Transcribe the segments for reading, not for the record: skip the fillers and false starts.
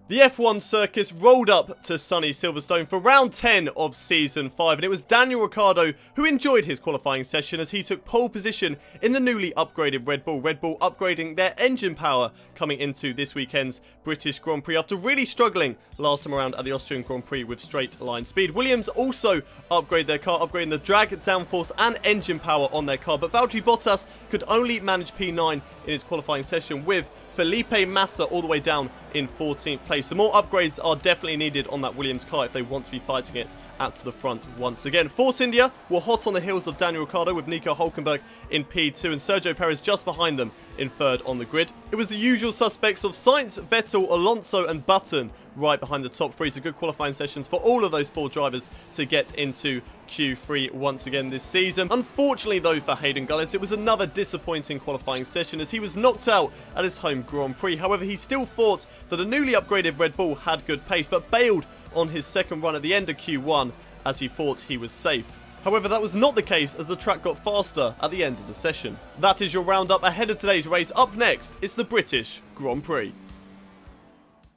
The F1 circus rolled up to sunny Silverstone for round 10 of Season 5, and it was Daniel Ricciardo who enjoyed his qualifying session as he took pole position in the newly upgraded Red Bull. Red Bull upgrading their engine power coming into this weekend's British Grand Prix after really struggling last time around at the Austrian Grand Prix with straight line speed. Williams also upgraded their car, upgrading the drag, downforce and engine power on their car, but Valtteri Bottas could only manage P9 in his qualifying session, with Felipe Massa all the way down in 14th place. Some more upgrades are definitely needed on that Williams car if they want to be fighting it at the front once again. Force India were hot on the heels of Daniel Ricciardo, with Nico Hülkenberg in P2 and Sergio Perez just behind them in third on the grid. It was the usual suspects of Sainz, Vettel, Alonso and Button right behind the top three. So good qualifying sessions for all of those four drivers to get into Q3 once again this season. Unfortunately though for Hayden Gullis, it was another disappointing qualifying session as he was knocked out at his home Grand Prix. However, he still thought that a newly upgraded Red Bull had good pace, but bailed on his second run at the end of Q1 as he thought he was safe. However, that was not the case as the track got faster at the end of the session. That is your roundup ahead of today's race. Up next, it's the British Grand Prix.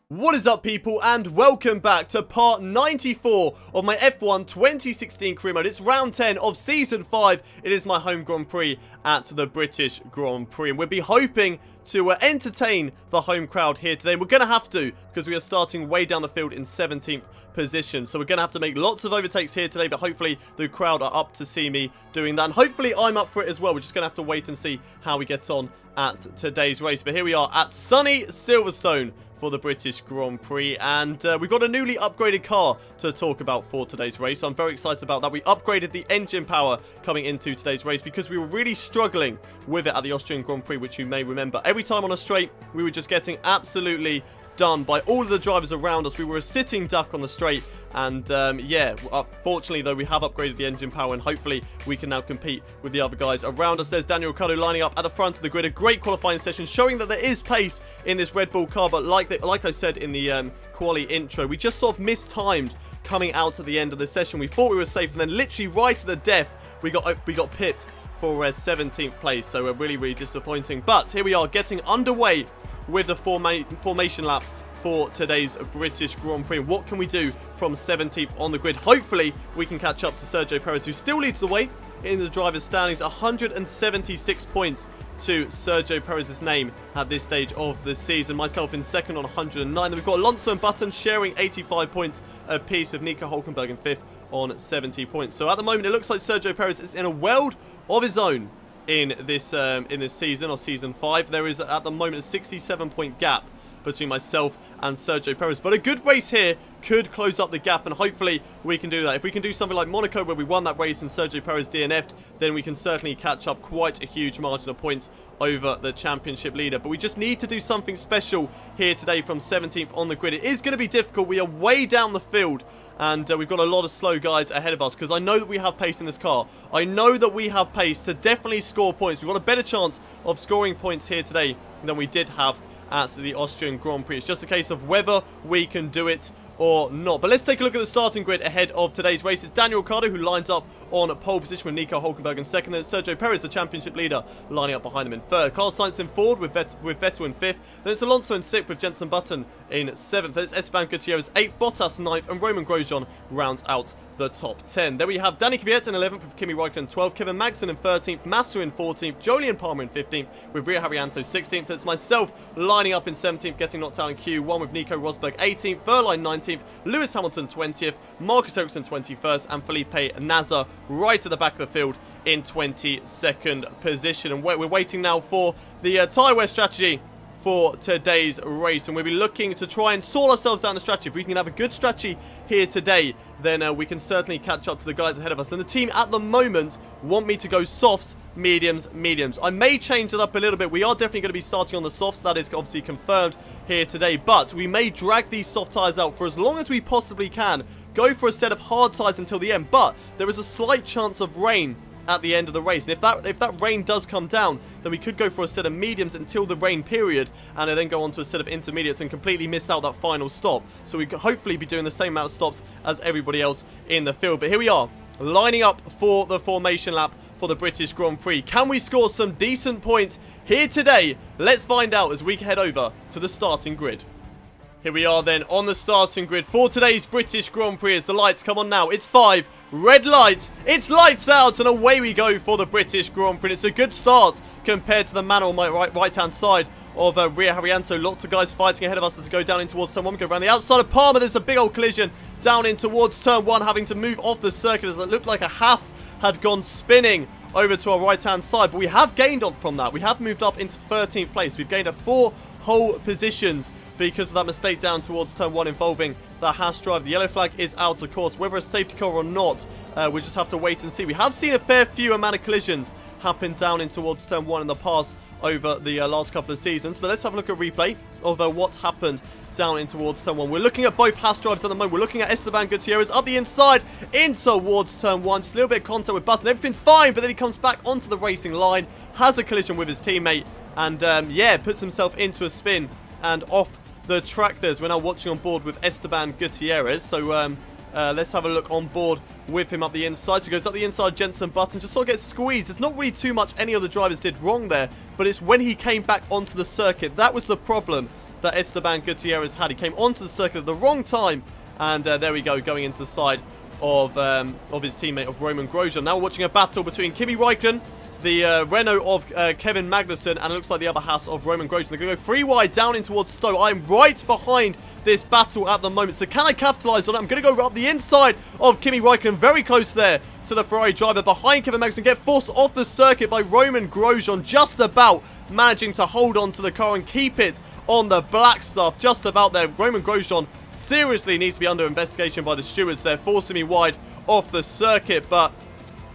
What is up, people, and welcome back to part 94 of my F1 2016 career mode. It's round 10 of season 5. It is my home Grand Prix at the British Grand Prix, and we'll be hoping to entertain the home crowd here today. We're going to have to, because we are starting way down the field in 17th position, so we're going to have to make lots of overtakes here today, but hopefully the crowd are up to see me doing that, and hopefully I'm up for it as well. We're just going to have to wait and see how we get on at today's race. But here we are at sunny Silverstone for the British Grand Prix, and we've got a newly upgraded car to talk about for today's race, so I'm very excited about that. We upgraded the engine power coming into today's race because we were really struggling with it at the Austrian Grand Prix, which you may remember. Every time on a straight, we were just getting absolutely done by all of the drivers around us. We were a sitting duck on the straight, and yeah, fortunately though, we have upgraded the engine power, and hopefully we can now compete with the other guys around us. There's Daniel Ricciardo lining up at the front of the grid. A great qualifying session showing that there is pace in this Red Bull car, but like I said in the quali intro, we just sort of mistimed coming out at the end of the session. We thought we were safe, and then literally right to the death we got pit for 17th place, so really disappointing. But here we are getting underway with the formation lap for today's British Grand Prix. What can we do from 17th on the grid? Hopefully we can catch up to Sergio Perez, who still leads the way in the driver's standings. 176 points to Sergio Perez's name at this stage of the season. Myself in second on 109. Then we've got Alonso and Button sharing 85 points apiece, with Nico Hülkenberg in 5th on 70 points. So at the moment it looks like Sergio Perez is in a world of his own in this season, or season 5. There is at the moment a 67-point gap between myself and Sergio Perez, but a good race here could close up the gap, and hopefully we can do that. If we can do something like Monaco, where we won that race and Sergio Perez DNF'd, then we can certainly catch up quite a huge margin of points over the championship leader. But we just need to do something special here today from 17th on the grid. It is going to be difficult. We are way down the field, and we've got a lot of slow guys ahead of us, because I know that we have pace in this car. I know that we have pace to definitely score points. We've got a better chance of scoring points here today than we did have at the Austrian Grand Prix. It's just a case of whether we can do it or not. But let's take a look at the starting grid ahead of today's race. It's Daniel Ricciardo who lines up on pole position with Nico Hülkenberg in second. Then Sergio Perez, the championship leader, lining up behind him in third. Carlos Sainz in fourth with Vettel in fifth. Then it's Alonso in sixth with Jenson Button in seventh. Then it's Esteban Gutierrez eighth, Bottas ninth, and Roman Grosjean rounds out the top 10. Then we have Danny Kvyat in 11th with Kimi Räikkönen 12th, Kevin Magnussen in 13th, Massa in 14th, Jolyon Palmer in 15th, with Rio Haryanto 16th. It's myself lining up in 17th, getting knocked out in Q1 with Nico Rosberg 18th, Verline 19th, Lewis Hamilton 20th, Marcus Ericsson 21st, and Felipe Nasr right at the back of the field in 22nd position. And we're waiting now for the tyre wear strategy for today's race, and we'll be looking to try and sort ourselves down the strategy. If we can have a good strategy here today, then we can certainly catch up to the guys ahead of us. And the team at the moment want me to go softs, mediums, mediums. I may change it up a little bit. We are definitely going to be starting on the softs. That is obviously confirmed here today, but we may drag these soft tyres out for as long as we possibly can. Go for a set of hard tyres until the end, but there is a slight chance of rain at the end of the race, and if that rain does come down, then we could go for a set of mediums until the rain period, and then go on to a set of intermediates and completely miss out that final stop. So we could hopefully be doing the same amount of stops as everybody else in the field. But here we are, lining up for the formation lap for the British Grand Prix. Can we score some decent points here today? Let's find out as we head over to the starting grid. Here we are then on the starting grid for today's British Grand Prix as the lights come on now. It's 5 red lights. It's lights out and away we go for the British Grand Prix. It's a good start compared to the man on my right-hand side of Ria Haryanto. Lots of guys fighting ahead of us as we go down in towards turn 1. We go around the outside of Palmer. There's a big old collision down in towards turn 1, having to move off the circuit as it looked like a Haas had gone spinning over to our right-hand side. But we have gained on from that. We have moved up into 13th place. We've gained 4 whole positions because of that mistake down towards turn 1 involving the Haas drive. The yellow flag is out of course. Whether a safety car or not, we'll just have to wait and see. We have seen a fair few amount of collisions happen down in towards turn 1 in the past over the last couple of seasons. But let's have a look at replay of what happened down in towards turn 1. We're looking at both Haas drives at the moment. We're looking at Esteban Gutierrez up the inside in towards turn 1. Just a little bit of contact with Button. Everything's fine, but then he comes back onto the racing line, has a collision with his teammate, and yeah, puts himself into a spin and off the track there. We're now watching on board with Esteban Gutierrez. So let's have a look on board with him up the inside. So he goes up the inside, Jensen Button just sort of gets squeezed. There's not really too much any other drivers did wrong there, but it's when he came back onto the circuit. That was the problem that Esteban Gutierrez had. He came onto the circuit at the wrong time, and there we go, going into the side of his teammate of Roman Grosjean. Now we're watching a battle between Kimi Räikkönen, the Renault of Kevin Magnussen, and it looks like the other Haas of Roman Grosjean. They're going to go 3 wide down in towards Stowe. I'm right behind this battle at the moment, so can I capitalise on it? I'm going to go up the inside of Kimi Räikkönen, very close there to the Ferrari driver behind Kevin Magnussen, get forced off the circuit by Roman Grosjean, just about managing to hold on to the car and keep it on the black stuff, just about there. Roman Grosjean seriously needs to be under investigation by the stewards there, forcing me wide off the circuit, but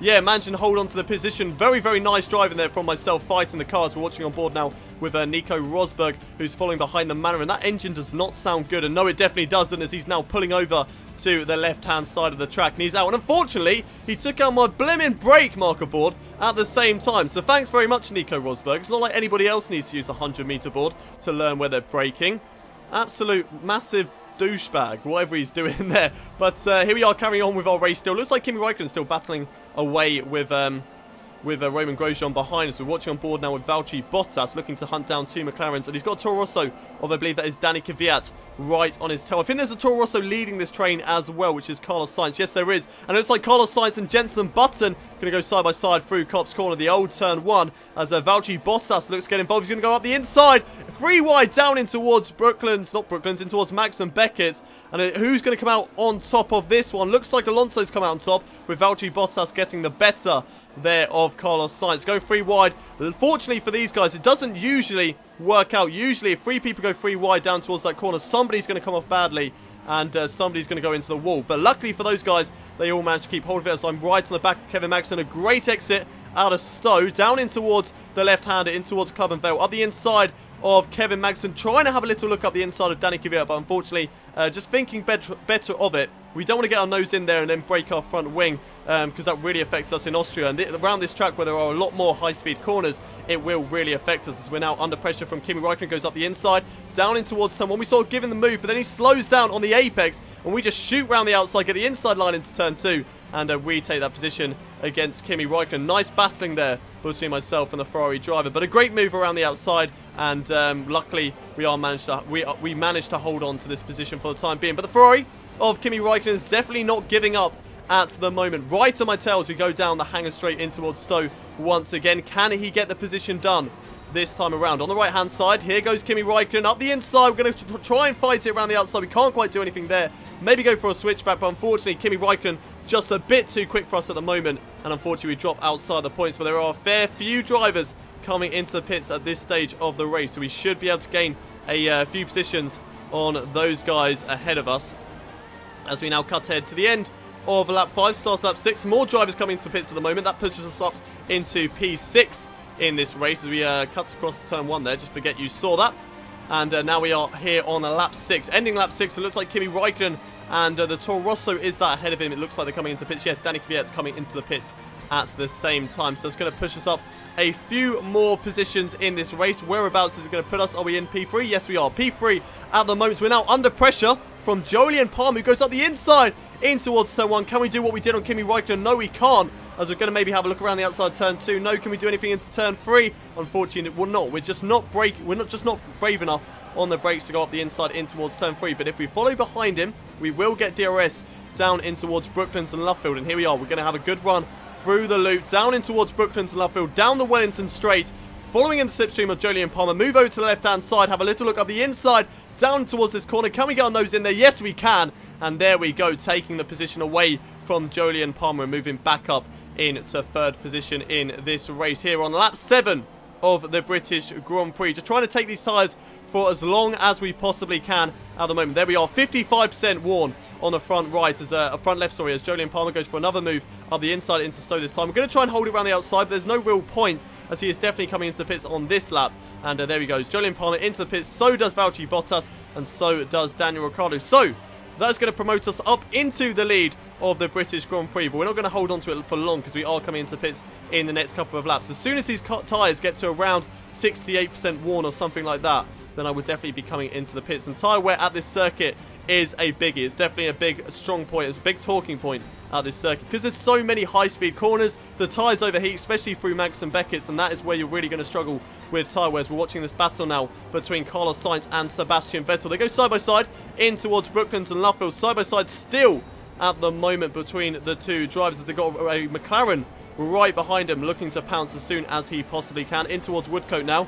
yeah, managing to hold on to the position. Very, very nice driving there from myself, fighting the cars. We're watching on board now with Nico Rosberg, who's following behind the Manor, and that engine does not sound good, and no, it definitely doesn't, as he's now pulling over to the left-hand side of the track, and he's out. And unfortunately, he took out my blimmin' brake marker board at the same time. So thanks very much, Nico Rosberg. It's not like anybody else needs to use a 100-meter board to learn where they're braking. Absolute massive douchebag, whatever he's doing there. But here we are carrying on with our race still. Looks like Kimi Räikkönen still battling away with Roman Grosjean behind us. We're watching on board now with Valtteri Bottas, looking to hunt down 2 McLarens, and he's got a Toro Rosso of, I believe that is Danny Kvyat, right on his tail. I think there's a Toro Rosso leading this train as well, which is Carlos Sainz. Yes, there is. And it looks like Carlos Sainz and Jensen Button going to go side by side through Copse Corner, the old turn 1, as Valtteri Bottas looks to get involved. He's going to go up the inside, 3 wide down in towards in towards Max and Beckett. And who's going to come out on top of this one? Looks like Alonso's come out on top, with Valtteri Bottas getting the better there of Carlos Sainz. Going 3 wide. Fortunately for these guys, it doesn't usually work out. Usually, if 3 people go 3 wide down towards that corner, somebody's going to come off badly, and somebody's going to go into the wall. But luckily for those guys, they all managed to keep hold of it. So I'm right on the back of Kevin Magnussen. A great exit out of Stowe, down in towards the left-hander, in towards Club and Vale, up the inside of Kevin Magnussen, trying to have a little look up the inside of Danny Kvyat, but unfortunately, just thinking better of it. We don't want to get our nose in there and then break our front wing, because that really affects us in Austria. And around this track, where there are a lot more high-speed corners, it will really affect us, as we're now under pressure from Kimi Räikkönen. Goes up the inside, down in towards turn 1. We sort of give him the move, but then he slows down on the apex, and we just shoot round the outside, get the inside line into turn 2, and retake that position against Kimi Räikkönen. Nice battling there between myself and the Ferrari driver, but a great move around the outside, and luckily we managed to hold on to this position for the time being. But the Ferrari of Kimi Räikkönen is definitely not giving up at the moment. Right on my tail as we go down the hanger straight in towards Stowe once again. Can he get the position done this time around? On the right hand side, here goes Kimi Räikkönen up the inside. We're going to try and fight it around the outside. We can't quite do anything there. Maybe go for a switchback, but unfortunately Kimi Räikkönen just a bit too quick for us at the moment, and unfortunately we drop outside the points. But there are a fair few drivers coming into the pits at this stage of the race, so we should be able to gain a few positions on those guys ahead of us, as we now cut ahead to the end of lap 5, starts lap 6. More drivers coming into the pits at the moment. That pushes us up into P6 in this race as we cut across the turn 1 there. Just forget you saw that. And now we are here on lap 6, ending lap 6. It looks like Kimi Räikkönen and the Toro Rosso is that ahead of him. It looks like they're coming into pits. Yes, Danny Kvyat's coming into the pits at the same time. So it's going to push us up a few more positions in this race. Whereabouts is it going to put us? Are we in P3? Yes, we are. P3 at the moment. So we're now under pressure from Jolyon Palmer, who goes up the inside in towards turn 1. Can we do what we did on Kimi Räikkönen? No, we can't, as we're going to maybe have a look around the outside turn 2. No, can we do anything into turn 3? Unfortunately, we're not. We're just not brave enough on the brakes to go up the inside in towards turn 3. But if we follow behind him, we will get DRS down in towards Brooklands and Luffield. And here we are. We're going to have a good run through the loop, down in towards Brooklands and Luffield, down the Wellington Straight, following in the slipstream of Jolyon Palmer. Move over to the left-hand side, have a little look up the inside, down towards this corner. Can we get our nose in there? Yes, we can. And there we go, taking the position away from Jolyon Palmer and moving back up into third position in this race here on lap 7 of the British Grand Prix. Just trying to take these tyres for as long as we possibly can at the moment. There we are, 55% worn on the front right, as front left, sorry, as Jolyon Palmer goes for another move up the inside into Stowe this time. We're going to try and hold it around the outside, but there's no real point, as he is definitely coming into the pits on this lap. And there he goes, Jolyon Palmer into the pits. So does Valtteri Bottas, and so does Daniel Ricciardo. So that's going to promote us up into the lead of the British Grand Prix, but we're not going to hold on to it for long because we are coming into the pits in the next couple of laps. As soon as these tyres get to around 68% worn or something like that, then I would definitely be coming into the pits. And tyre wear at this circuit is a biggie. It's definitely a big, strong point. It's a big talking point at this circuit because there's so many high-speed corners. The tyres overheat, especially through Max and Beckett's, and that is where you're really going to struggle with tyre wears. We're watching this battle now between Carlos Sainz and Sebastian Vettel. They go side by side in towards Brooklands and Luffield. Side by side still at the moment between the two drivers, as they got a McLaren right behind him, looking to pounce as soon as he possibly can. In towards Woodcote now,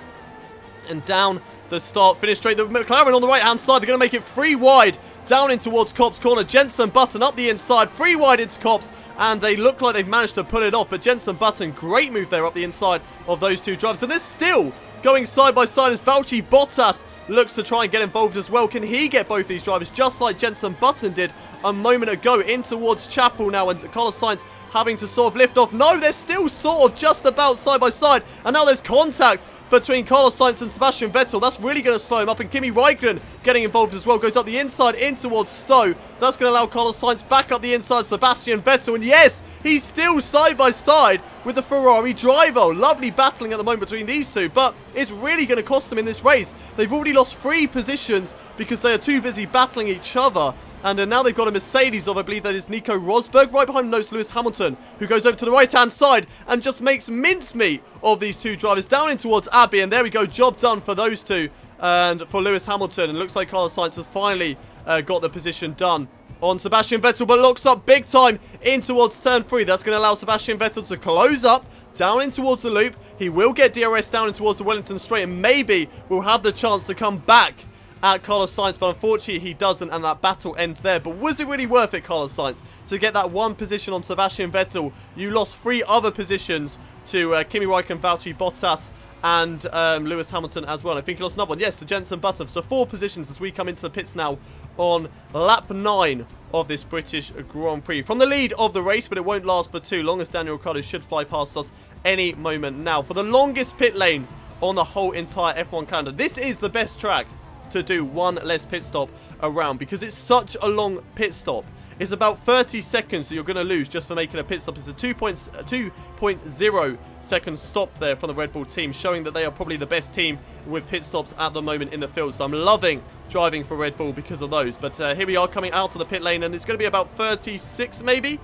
and down the start finish straight. The McLaren on the right hand side, they're going to make it 3 wide down in towards Copse corner. Jenson Button up the inside, 3 wide into Copse, and they look like they've managed to pull it off. But Jenson Button, great move there up the inside of those two drivers, and they're still going side by side as Valtteri Bottas looks to try and get involved as well. Can he get both these drivers just like Jenson Button did a moment ago? In towards Chapel now, and Carlos Sainz having to sort of lift off. No, they're still sort of just about side by side, and now there's contact between Carlos Sainz and Sebastian Vettel. That's really going to slow him up, and Kimi Räikkönen getting involved as well. Goes up the inside in towards Stowe. That's going to allow Carlos Sainz back up the inside, Sebastian Vettel, and yes, he's still side by side with the Ferrari driver. Lovely battling at the moment between these two, but it's really going to cost them in this race. They've already lost 3 positions because they are too busy battling each other. And now they've got a Mercedes of, I believe that is Nico Rosberg. Right behind him knows Lewis Hamilton, who goes over to the right-hand side and just makes mincemeat of these two drivers down in towards Abbey. And there we go, job done for those two and for Lewis Hamilton. And it looks like Carlos Sainz has finally got the position done on Sebastian Vettel, but locks up big time in towards turn 3. That's going to allow Sebastian Vettel to close up down in towards the loop. He will get DRS down in towards the Wellington Straight, and maybe we'll have the chance to come back at Carlos Sainz, but unfortunately he doesn't, and that battle ends there. But was it really worth it, Carlos Sainz, to get that 1 position on Sebastian Vettel? You lost 3 other positions to Kimi Räikkönen, Valtteri Bottas, and Lewis Hamilton as well. I think he lost another one, yes, to Jenson Button. So 4 positions as we come into the pits now on lap 9 of this British Grand Prix. From the lead of the race, but it won't last for too long, as Daniel Ricciardo should fly past us any moment now. For the longest pit lane on the whole entire F1 calendar, this is the best track to do 1 less pit stop around, because it's such a long pit stop. It's about 30 seconds that you're going to lose just for making a pit stop. It's a 2.0 second stop there from the Red Bull team, showing that they are probably the best team with pit stops at the moment in the field. So I'm loving driving for Red Bull because of those. But here we are coming out of the pit lane, and it's going to be about 36 maybe?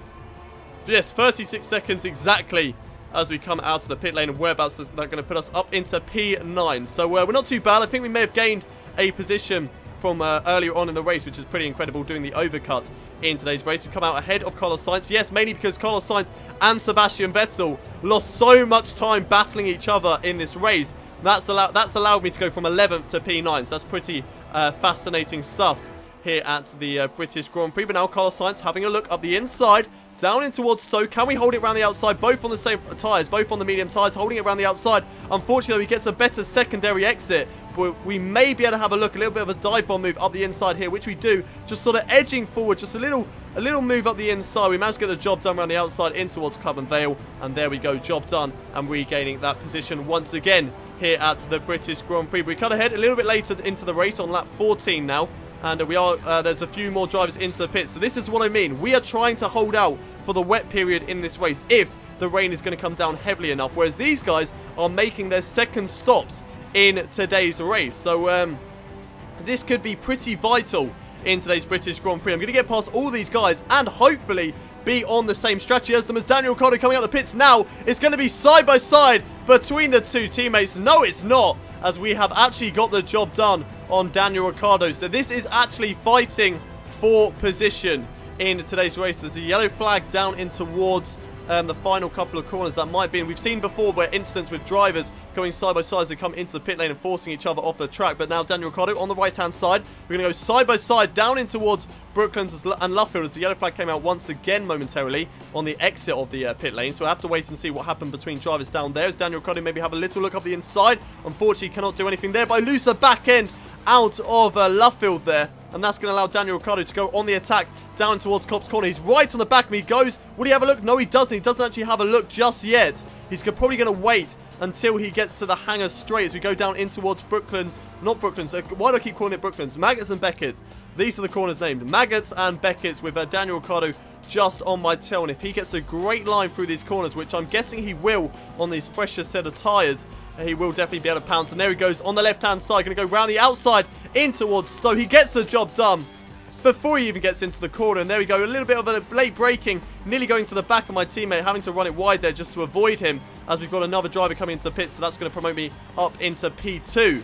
Yes, 36 seconds exactly as we come out of the pit lane, and whereabouts that's going to put us up into P9. So we're not too bad. I think we may have gained a position from earlier on in the race, which is pretty incredible, doing the overcut in today's race. We come out ahead of Carlos Sainz. Yes, mainly because Carlos Sainz and Sebastian Vettel lost so much time battling each other in this race. That's allowed me to go from 11th to P9. So that's pretty fascinating stuff here at the British Grand Prix. But now Carlos Sainz having a look up the inside, down in towards Stowe. Can we hold it around the outside? Both on the same tyres, both on the medium tyres, holding it around the outside. Unfortunately, he gets a better secondary exit, but we may be able to have a look, a little bit of a dive bomb move up the inside here, which we do, just sort of edging forward, just a little move up the inside. We managed to get the job done around the outside in towards Club and Vale, and there we go, job done, and regaining that position once again here at the British Grand Prix. We cut ahead a little bit later into the race on lap 14 now. And there's a few more drivers into the pits. So this is what I mean. We are trying to hold out for the wet period in this race if the rain is going to come down heavily enough. Whereas these guys are making their second stops in today's race. So this could be pretty vital in today's British Grand Prix. I'm going to get past all these guys and hopefully be on the same strategy as them, as Daniel Ricciardo coming out the pits now. It's going to be side by side between the two teammates. No, it's not. as we have actually got the job done on Daniel Ricciardo. So this is actually fighting for position in today's race. There's a yellow flag down in towards the final couple of corners that might be. And we've seen before where incidents with drivers going side by side as they come into the pit lane and forcing each other off the track. But now Daniel Ricciardo on the right-hand side. We're going to go side by side down in towards Brooklands and Luffield as the yellow flag came out once again momentarily on the exit of the pit lane. So we'll have to wait and see what happened between drivers down there as Daniel Ricciardo maybe have a little look up the inside. Unfortunately, cannot do anything there, but I lose the back end out of Luffield there. And that's going to allow Daniel Ricciardo to go on the attack down towards Copse Corner. He's right on the back of me. He goes. Will he have a look? No, he doesn't. He doesn't actually have a look just yet. He's probably going to wait until he gets to the hangar straight as we go down in towards Brooklands. Not Brooklands. Why do I keep calling it Brooklands? Maggots and Beckett's. These are the corners named. Maggots and Beckett's with Daniel Ricciardo just on my tail. And if he gets a great line through these corners, which I'm guessing he will on these fresher set of tyres, he will definitely be able to pounce. And there he goes on the left-hand side. Going to go round the outside in towards Stowe. He gets the job done before he even gets into the corner. And there we go. A little bit of a late braking. Nearly going to the back of my teammate. Having to run it wide there just to avoid him. As we've got another driver coming into the pit. So that's going to promote me up into P2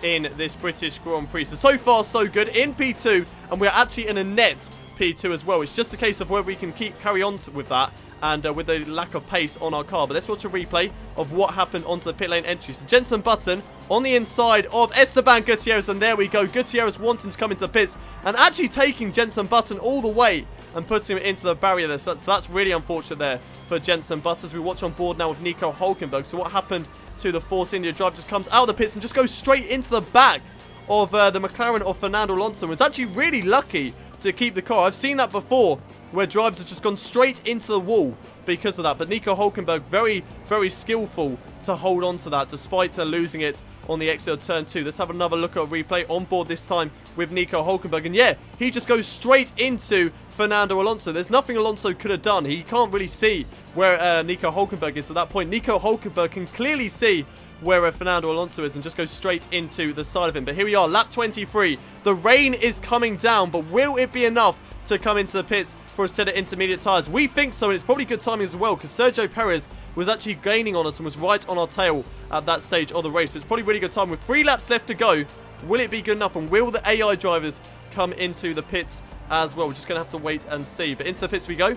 in this British Grand Prix. So far, so good in P2. And we're actually in a net P2 as well. It's just a case of where we can carry on with that and with the lack of pace on our car. But let's watch a replay of what happened onto the pit lane entry. So Jenson Button on the inside of Esteban Gutierrez, and there we go. Gutierrez wanting to come into the pits and actually taking Jenson Button all the way and putting him into the barrier there. So that's really unfortunate there for Jenson Button. As we watch on board now with Nico Hulkenberg. So what happened to the Force India drive? Just comes out of the pits and just goes straight into the back of the McLaren of Fernando Alonso. Was actually really lucky to keep the car. I've seen that before where drivers have just gone straight into the wall because of that. But Nico Hulkenberg very, very skillful to hold on to that despite losing it on the exit of turn 2. Let's have another look at a replay on board this time with Nico Hulkenberg. And yeah, he just goes straight into Fernando Alonso. There's nothing Alonso could have done. He can't really see where Nico Hulkenberg is at that point. Nico Hulkenberg can clearly see where Fernando Alonso is and just goes straight into the side of him. But here we are, lap 23. The rain is coming down, but will it be enough to come into the pits for a set of intermediate tyres? We think so, and it's probably good timing as well because Sergio Perez was actually gaining on us and was right on our tail at that stage of the race. So it's probably really good time. With 3 laps left to go, will it be good enough? And will the AI drivers come into the pits as well? We're just going to have to wait and see. But into the pits we go.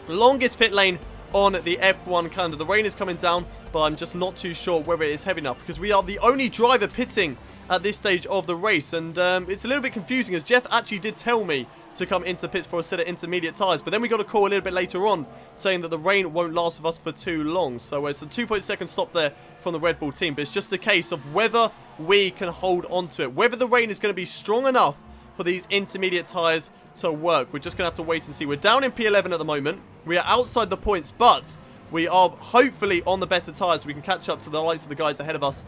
Longest pit lane on the F1 calendar. The rain is coming down, but I'm just not too sure whether it is heavy enough because we are the only driver pitting at this stage of the race. And it's a little bit confusing as Jeff actually did tell me to come into the pits for a set of intermediate tyres. But then we got a call a little bit later on saying that the rain won't last with us for too long. So it's a 2.2 stop there from the Red Bull team. But it's just a case of whether we can hold on to it. Whether the rain is going to be strong enough for these intermediate tyres to work. We're just going to have to wait and see. We're down in P11 at the moment. We are outside the points, but we are hopefully on the better tyres so we can catch up to the likes of the guys ahead of us,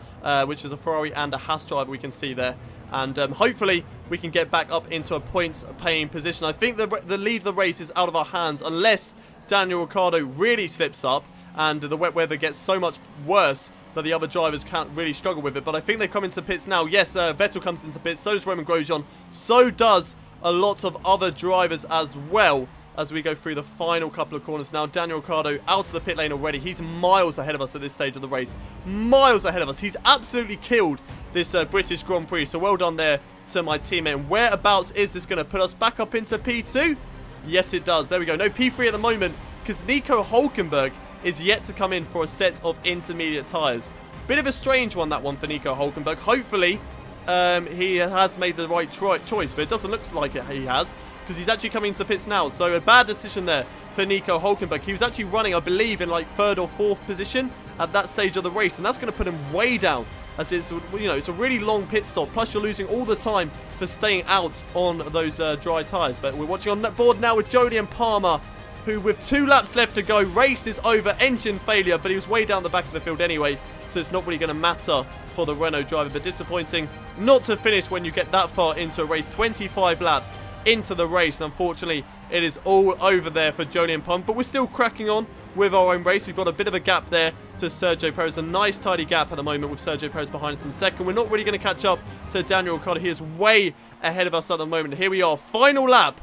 which is a Ferrari and a Haas driver we can see there. And hopefully we can get back up into a points-paying position. I think the lead of the race is out of our hands unless Daniel Ricciardo really slips up and the wet weather gets so much worse that the other drivers can't really struggle with it. But I think they come into the pits now. Yes, Vettel comes into the pits. So does Roman Grosjean. So does a lot of other drivers as well as we go through the final couple of corners. Now, Daniel Ricciardo out of the pit lane already. He's miles ahead of us at this stage of the race. Miles ahead of us. He's absolutely killed this British Grand Prix. So well done there to my teammate. And whereabouts is this going to put us back up into P2? Yes, it does. There we go. No P3 at the moment because Nico Hulkenberg is yet to come in for a set of intermediate tyres. Bit of a strange one, that one, for Nico Hulkenberg. Hopefully, he has made the right choice, but it doesn't look like it he has because he's actually coming into pits now. So a bad decision there for Nico Hulkenberg. He was actually running, I believe, in like 3rd or 4th position at that stage of the race, and that's going to put him way down as it's, you know, it's a really long pit stop. Plus, you're losing all the time for staying out on those dry tyres. But we're watching on that board now with Jolyon Palmer, who with 2 laps left to go, race is over, engine failure, but he was way down the back of the field anyway, so it's not really going to matter for the Renault driver. But disappointing not to finish when you get that far into a race. 25 laps into the race. Unfortunately, it is all over there for Jolyon Palmer, but we're still cracking on with our own race. We've got a bit of a gap there to Sergio Perez. A nice tidy gap at the moment with Sergio Perez behind us in second. We're not really going to catch up to Daniel Ricciardo. He is way ahead of us at the moment. Here we are, final lap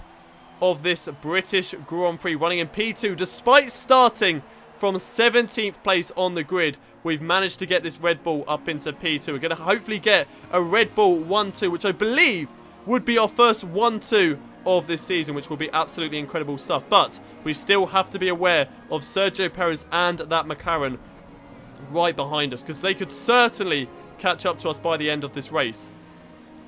of this British Grand Prix, running in P2 despite starting from 17th place on the grid, we've managed to get this Red Bull up into P2. We're going to hopefully get a Red Bull 1-2, which I believe would be our first 1-2 of this season, which will be absolutely incredible stuff. But we still have to be aware of Sergio Perez and that McLaren right behind us, because they could certainly catch up to us by the end of this race.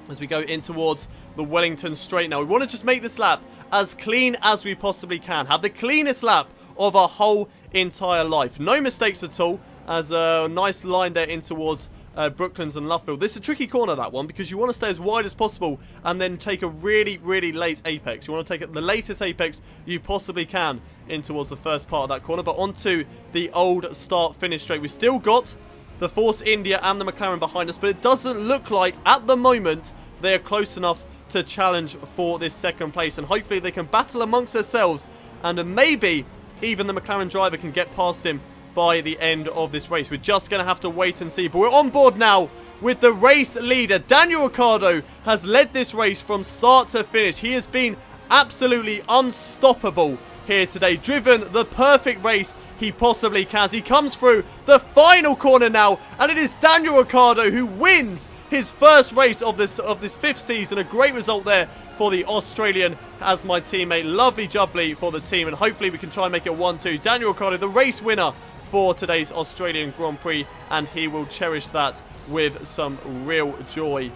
As we go in towards the Wellington straight now, we want to just make this lap as clean as we possibly can. Have the cleanest lap of our whole entire life. No mistakes at all, as a nice line there in towards Brooklands and Luffield. This is a tricky corner, that one, because you want to stay as wide as possible and then take a really, really late apex. You want to take the latest apex you possibly can in towards the first part of that corner. But onto the old start-finish straight. We've still got the Force India and the McLaren behind us, but it doesn't look like, at the moment, they are close enough to challenge for this second place. And hopefully they can battle amongst themselves, and maybe even the McLaren driver can get past him by the end of this race. We're just going to have to wait and see. But we're on board now with the race leader. Daniel Ricciardo has led this race from start to finish. He has been absolutely unstoppable here today. Driven the perfect race he possibly can. He comes through the final corner now, and it is Daniel Ricciardo who wins his first race of this fifth season. A great result there for the Australian as my teammate. Lovely jubbly for the team, and hopefully we can try and make it 1-2. Daniel Ricciardo, the race winner for today's Australian Grand Prix, and he will cherish that with some real joy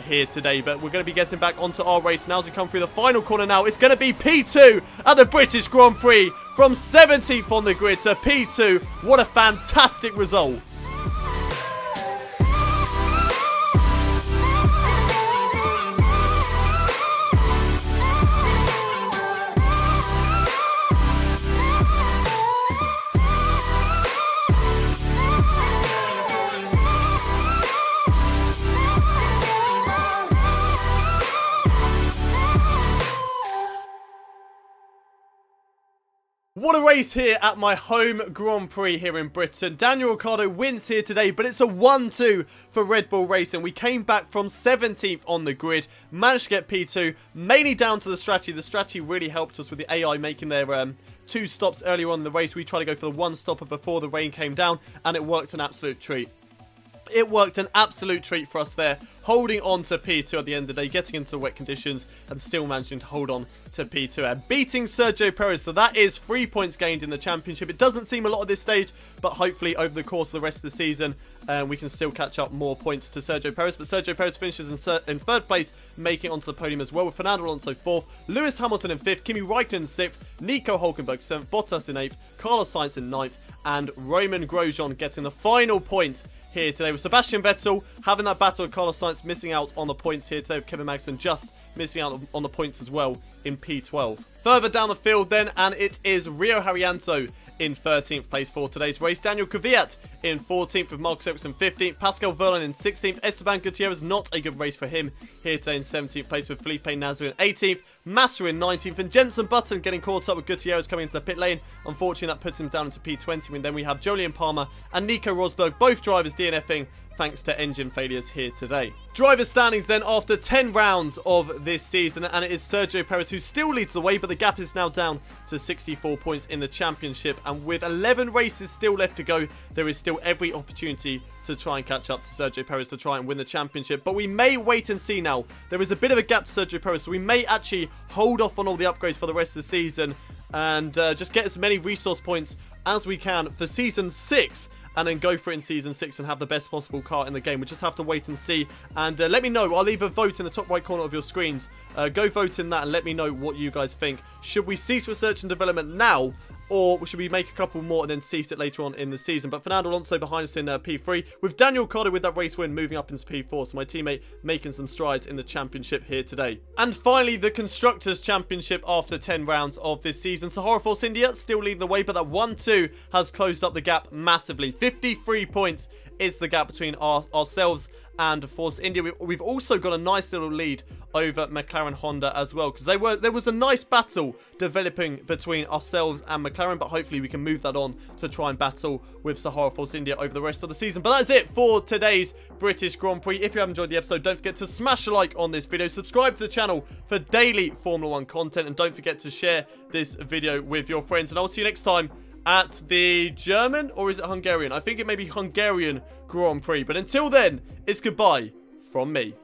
here today. But we're going to be getting back onto our race now as we come through the final corner now. It's going to be P2 at the British Grand Prix, from 17th on the grid to P2. What a fantastic result. What a race here at my home Grand Prix here in Britain. Daniel Ricciardo wins here today, but it's a 1-2 for Red Bull Racing. We came back from 17th on the grid, managed to get P2, mainly down to the strategy. The strategy really helped us with the AI making their 2 stops earlier on in the race. We tried to go for the 1 stopper before the rain came down, and it worked an absolute treat. It worked an absolute treat for us there, holding on to P2 at the end of the day, getting into the wet conditions and still managing to hold on to P2 and beating Sergio Perez. So that is 3 points gained in the championship. It doesn't seem a lot at this stage, but hopefully over the course of the rest of the season, we can still catch up more points to Sergio Perez. But Sergio Perez finishes in 3rd place, making it onto the podium as well, with Fernando Alonso 4th, Lewis Hamilton in 5th, Kimi Raikkonen in 6th, Nico Hülkenberg 7th, Bottas in 8th, Carlos Sainz in 9th, and Romain Grosjean getting the final point here today, with Sebastian Vettel having that battle with Carlos Sainz, missing out on the points here today, with Kevin Magnussen just missing out on the points as well in P12. Further down the field then, and it is Rio Haryanto in 13th place for today's race. Daniel Kvyat in 14th, with Marcus Ericsson 15th. Pascal Wehrlein in 16th. Esteban Gutierrez, not a good race for him here today, in 17th place, with Felipe Nasr in 18th. Massa in 19th, and Jenson Button getting caught up with Gutierrez coming into the pit lane. Unfortunately, that puts him down into P20. And then we have Jolyon Palmer and Nico Rosberg, both drivers DNFing thanks to engine failures here today. Driver standings then after 10 rounds of this season, and it is Sergio Perez who still leads the way, but the gap is now down to 64 points in the championship. And with 11 races still left to go, there is still every opportunity to try and catch up to Sergio Perez to try and win the championship. But we may wait and see now. There is a bit of a gap to Sergio Perez, so we may actually hold off on all the upgrades for the rest of the season and just get as many resource points as we can for Season 6. And then go for it in Season 6 and have the best possible car in the game. We just have to wait and see. And let me know. I'll leave a vote in the top right corner of your screens. Go vote in that and let me know what you guys think. Should we cease research and development now? Or should we make a couple more and then cease it later on in the season? But Fernando Alonso behind us in P3, with Daniel Ricciardo with that race win moving up into P4. So my teammate making some strides in the championship here today. And finally, the Constructors' Championship after 10 rounds of this season. Sahara Force India still leading the way, but that 1-2 has closed up the gap massively. 53 points is the gap between ourselves and Force India. We've also got a nice little lead over McLaren Honda as well, because there was a nice battle developing between ourselves and McLaren, but hopefully we can move that on to try and battle with Sahara Force India over the rest of the season. But that's it for today's British Grand Prix. If you have enjoyed the episode, don't forget to smash a like on this video, subscribe to the channel for daily Formula 1 content, and don't forget to share this video with your friends. And I'll see you next time, at the German, or is it Hungarian? I think it may be Hungarian Grand Prix. But until then, it's goodbye from me.